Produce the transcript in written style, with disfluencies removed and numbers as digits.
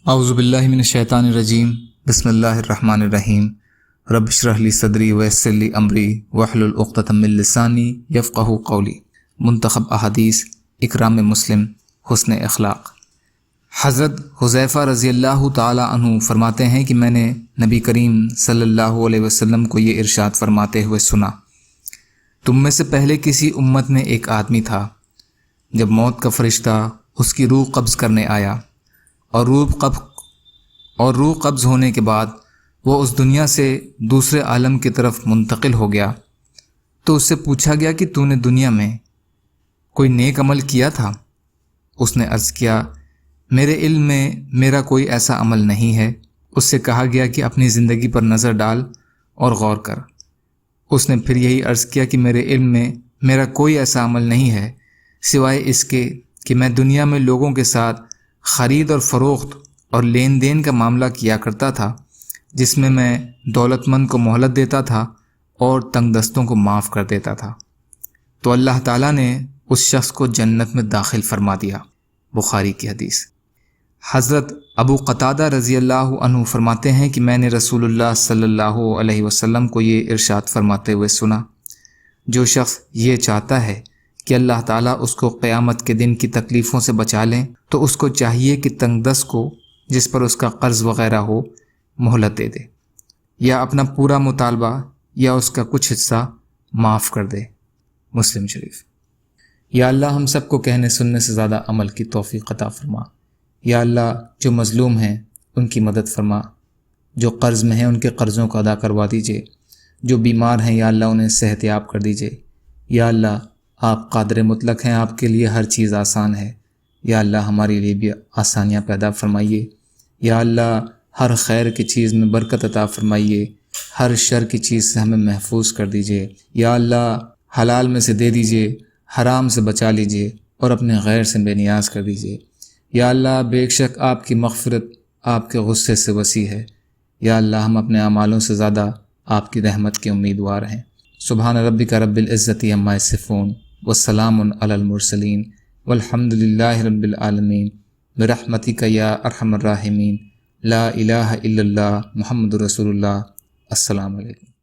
اعوذ باللہ من الشیطان الرجیم بسم اللہ الرحمن الرحیم رب اشرح لی صدری ویسر لی امری واحلل عقدۃ من لسانی یفقہوا قولی۔ منتخب احادیث اکرام مسلم حسن اخلاق۔ حضرت حذیفہ رضی اللہ تعالی عنہ فرماتے ہیں کہ میں نے نبی کریم صلی اللہ علیہ وسلم کو یہ ارشاد فرماتے ہوئے سنا، تم میں سے پہلے کسی امت میں ایک آدمی تھا، جب موت کا فرشتہ اس کی روح قبض کرنے آیا اور روح قبض ہونے کے بعد وہ اس دنیا سے دوسرے عالم کی طرف منتقل ہو گیا، تو اس سے پوچھا گیا کہ تو نے دنیا میں کوئی نیک عمل کیا تھا؟ اس نے عرض کیا، میرے علم میں میرا کوئی ایسا عمل نہیں ہے۔ اس سے کہا گیا کہ اپنی زندگی پر نظر ڈال اور غور کر۔ اس نے پھر یہی عرض کیا کہ میرے علم میں میرا کوئی ایسا عمل نہیں ہے سوائے اس کے کہ میں دنیا میں لوگوں کے ساتھ خرید اور فروخت اور لین دین کا معاملہ کیا کرتا تھا، جس میں میں دولت مند کو مہلت دیتا تھا اور تنگ دستوں کو معاف کر دیتا تھا، تو اللہ تعالیٰ نے اس شخص کو جنت میں داخل فرما دیا۔ بخاری کی حدیث۔ حضرت ابو قتادہ رضی اللہ عنہ فرماتے ہیں کہ میں نے رسول اللہ صلی اللہ علیہ وسلم کو یہ ارشاد فرماتے ہوئے سنا، جو شخص یہ چاہتا ہے کہ اللہ تعالیٰ اس کو قیامت کے دن کی تکلیفوں سے بچا لیں تو اس کو چاہیے کہ تنگ دست کو جس پر اس کا قرض وغیرہ ہو مہلت دے دے، یا اپنا پورا مطالبہ یا اس کا کچھ حصہ معاف کر دے۔ مسلم شریف۔ یا اللہ ہم سب کو کہنے سننے سے زیادہ عمل کی توفیق عطا فرما۔ یا اللہ جو مظلوم ہیں ان کی مدد فرما، جو قرض میں ہیں ان کے قرضوں کو ادا کروا دیجئے، جو بیمار ہیں یا اللہ انہیں صحت یاب کر دیجئے۔ یا اللہ آپ قادر مطلق ہیں، آپ کے لیے ہر چیز آسان ہے۔ یا اللہ ہمارے لیے بھی آسانیاں پیدا فرمائیے۔ یا اللہ ہر خیر کی چیز میں برکت عطا فرمائیے، ہر شر کی چیز سے ہمیں محفوظ کر دیجئے۔ یا اللہ حلال میں سے دے دیجئے، حرام سے بچا لیجئے اور اپنے غیر سے بے نیاز کر دیجئے۔ یا اللہ بے شک آپ کی مغفرت آپ کے غصے سے وسیع ہے۔ یا اللہ ہم اپنے اعمالوں سے زیادہ آپ کی رحمت کے امیدوار ہیں۔ سبحان ربک رب العزت عما یصفون والسلام علی المرسلین والحمد للہ رب العالمین برحمتک یا ارحم الراحمین لا الہ الا اللہ محمد رسول اللہ۔ السلام علیکم۔